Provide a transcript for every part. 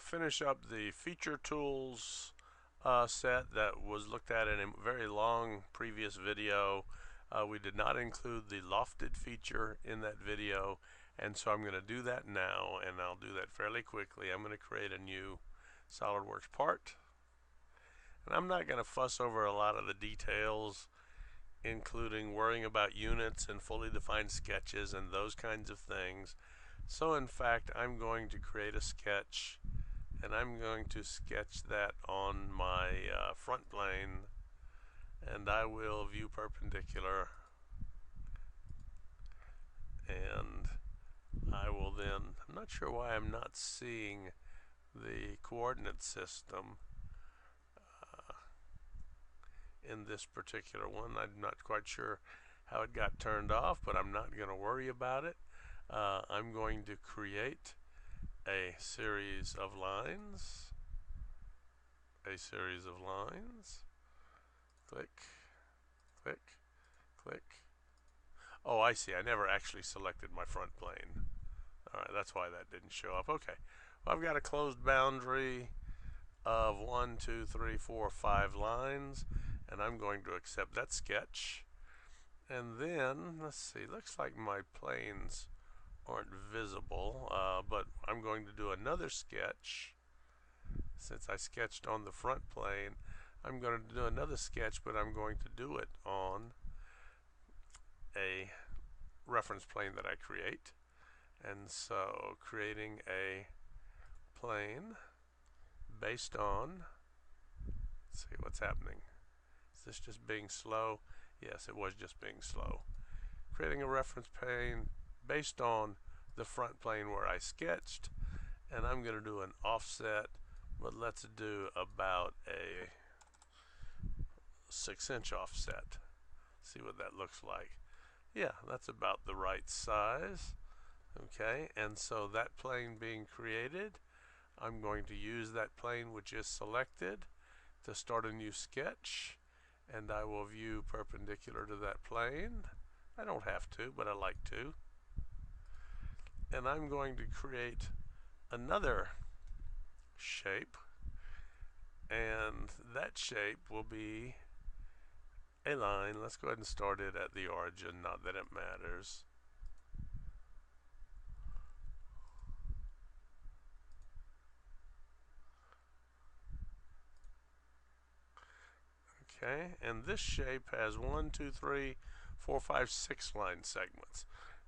Finish up the feature tools set that was looked at in a very long previous video. We did not include the lofted feature in that video, and so I'm going to do that now, and I'll do that fairly quickly. I'm going to create a new SolidWorks part, and I'm not going to fuss over a lot of the details, including worrying about units and fully defined sketches and those kinds of things. So in fact, I'm going to create a sketch, and I'm going to sketch that on my front plane, and I will view perpendicular, and I will then, I'm not sure why I'm not seeing the coordinate system in this particular one. I'm not quite sure how it got turned off, but I'm not going to worry about it. I'm going to create a series of lines, click, click, click. Oh, I see, I never actually selected my front plane. Alright, that's why that didn't show up. Okay, well, I've got a closed boundary of 1, 2, 3, 4, 5 lines, and I'm going to accept that sketch. And then, let's see, looks like my planes aren't visible, but I'm going to do another sketch. Since I sketched on the front plane, I'm going to do another sketch, but I'm going to do it on a reference plane that I create. And so creating a plane based on, let's see what's happening. Is this just being slow? Yes, it was just being slow. Creating a reference plane based on the front plane where I sketched, and I'm going to do an offset, but let's do about a 6-inch offset. See what that looks like. Yeah, that's about the right size. Okay, and so that plane being created, I'm going to use that plane which is selected to start a new sketch, and I will view perpendicular to that plane. I don't have to, but I like to. And I'm going to create another shape, and that shape will be a line. Let's go ahead and start it at the origin, not that it matters. Okay, and this shape has 1, 2, 3, 4, 5, 6 line segments.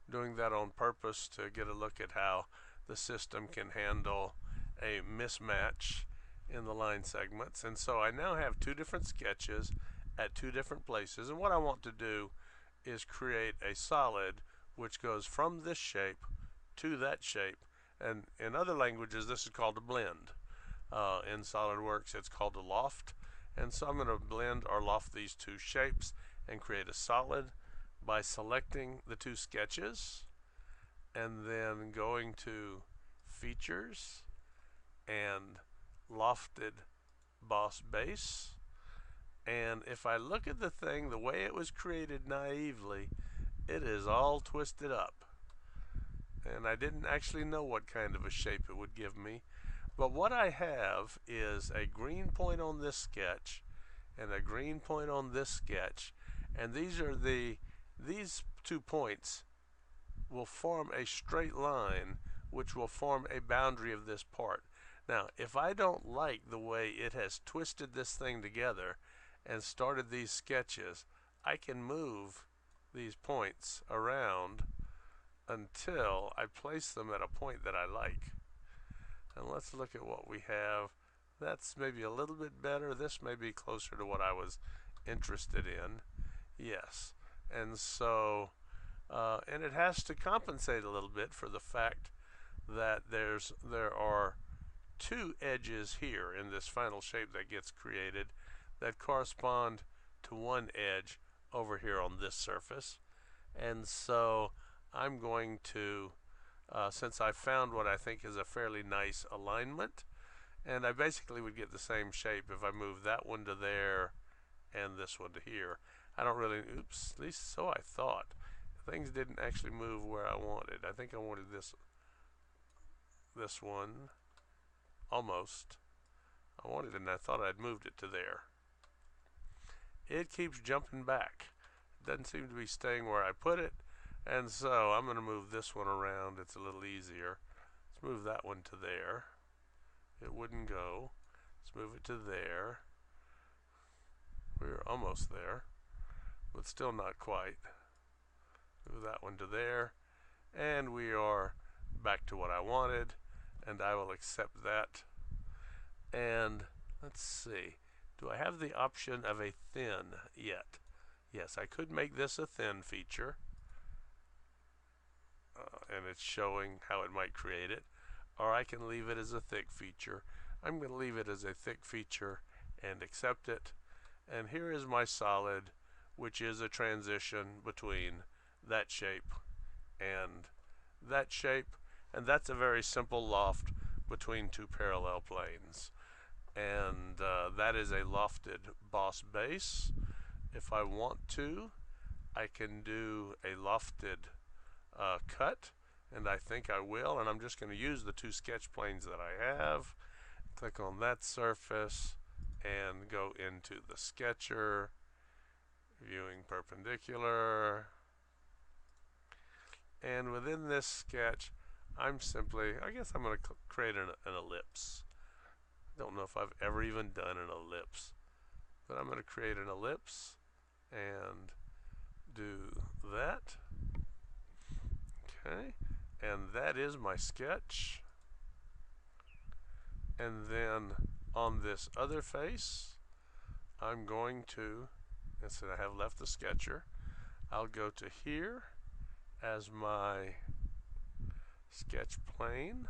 Doing that on purpose to get a look at how the system can handle a mismatch in the line segments. And so I now have two different sketches at two different places, and what I want to do is create a solid which goes from this shape to that shape, and in other languages this is called a blend. In SolidWorks it's called a loft, and so I'm going to blend or loft these two shapes and create a solid by selecting the two sketches and then going to features and lofted boss base. And if I look at the thing the way it was created naively, it is all twisted up, and I didn't actually know what kind of a shape it would give me. But what I have is a green point on this sketch and a green point on this sketch, and these 2 points will form a straight line which will form a boundary of this part. Now, if I don't like the way it has twisted this thing together and started these sketches, I can move these points around until I place them at a point that I like. And let's look at what we have. That's maybe a little bit better. This may be closer to what I was interested in. Yes. And so, and it has to compensate a little bit for the fact that there are two edges here in this final shape that gets created that correspond to one edge over here on this surface. And so I'm going to, since I found what I think is a fairly nice alignment, and I basically would get the same shape if I moved that one to there and this one to here. I don't really, oops, at least so I thought. Things didn't actually move where I wanted. I think I wanted this one almost. I wanted it and I thought I'd moved it to there. It keeps jumping back. It doesn't seem to be staying where I put it, and so I'm going to move this one around. It's a little easier. Let's move that one to there. It wouldn't go. Let's move it to there. We're almost there, but still not quite. Move that one to there, and we are back to what I wanted, and I will accept that. And let's see, do I have the option of a thin yet? Yes, I could make this a thin feature, and it's showing how it might create it, or I can leave it as a thick feature. I'm going to leave it as a thick feature and accept it. And here is my solid, which is a transition between that shape and that shape, and that's a very simple loft between two parallel planes. And that is a lofted boss base. If I want to, I can do a lofted cut, and I think I will, and I'm just going to use the two sketch planes that I have. Click on that surface and go into the sketcher, viewing perpendicular, and within this sketch I'm going to create an ellipse. I don't know if I've ever even done an ellipse, but I'm going to create an ellipse and do that. Okay, and that is my sketch. And then on this other face, I'm going to, instead I have left the sketcher, I'll go to here as my sketch plane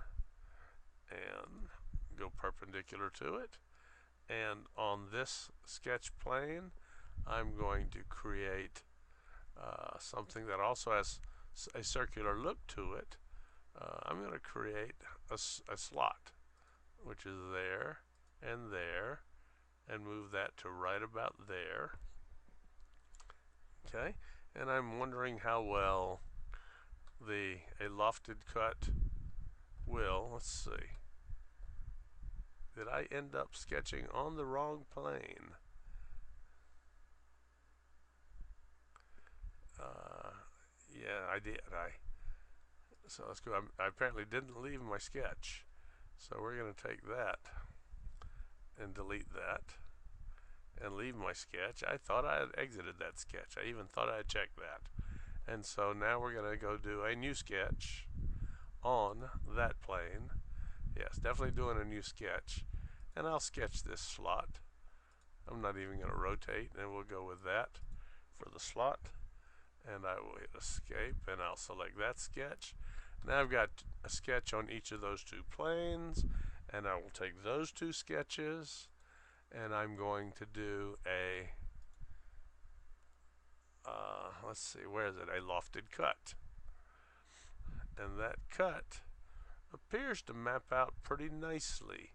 and go perpendicular to it. And on this sketch plane, I'm going to create something that also has a circular look to it. I'm going to create a slot, which is there, and move that to right about there. Okay, and I'm wondering how well a lofted cut will. Let's see. Did I end up sketching on the wrong plane? Yeah, I did. So let's go. I apparently didn't leave my sketch. So we're going to take that and delete that and leave my sketch. I thought I had exited that sketch. I even thought I had checked that. And so now we're going to go do a new sketch on that plane. Yes, definitely doing a new sketch. And I'll sketch this slot. I'm not even going to rotate, and we'll go with that for the slot. And I will hit escape, and I'll select that sketch. Now I've got a sketch on each of those two planes, and I will take those two sketches, and I'm going to do a, let's see, where is it? A lofted cut. And that cut appears to map out pretty nicely,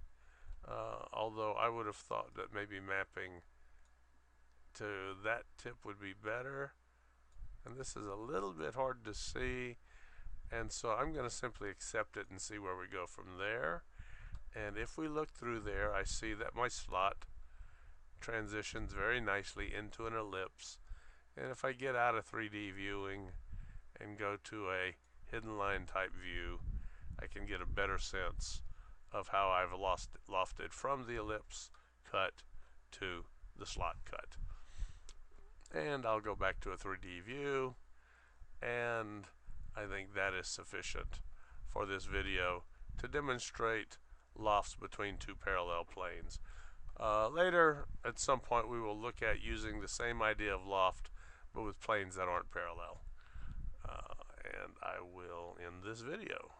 although I would have thought that maybe mapping to that tip would be better. And this is a little bit hard to see, and so I'm going to simply accept it and see where we go from there. And if we look through there, I see that my slot transitions very nicely into an ellipse. And if I get out of 3D viewing and go to a hidden line type view, I can get a better sense of how I've lofted from the ellipse cut to the slot cut. And I'll go back to a 3D view, and I think that is sufficient for this video to demonstrate lofts between two parallel planes. Later, at some point, we will look at using the same idea of loft, but with planes that aren't parallel. And I will end this video.